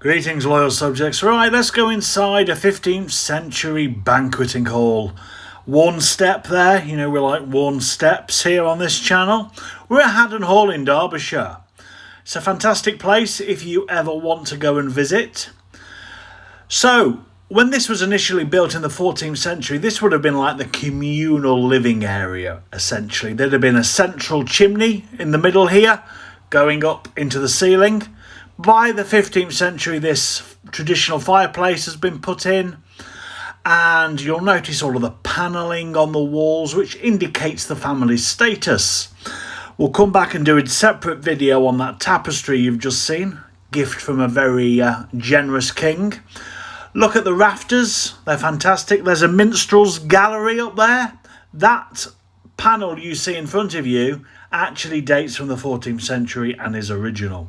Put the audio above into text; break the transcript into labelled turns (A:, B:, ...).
A: Greetings, loyal subjects. Right, let's go inside a 15th century banqueting hall. One step there, you know, we like one steps here on this channel. We're at Haddon Hall in Derbyshire. It's a fantastic place if you ever want to go and visit. So, when this was initially built in the 14th century, this would have been like the communal living area, essentially. There'd have been a central chimney in the middle here, going up into the ceiling. By the 15th century, this traditional fireplace has been put in, and you'll notice all of the panelling on the walls, which indicates the family's status. We'll come back and do a separate video on that tapestry you've just seen, gift from a very generous king. Look at the rafters, they're fantastic. There's a minstrel's gallery up there. That panel you see in front of you actually dates from the 14th century and is original.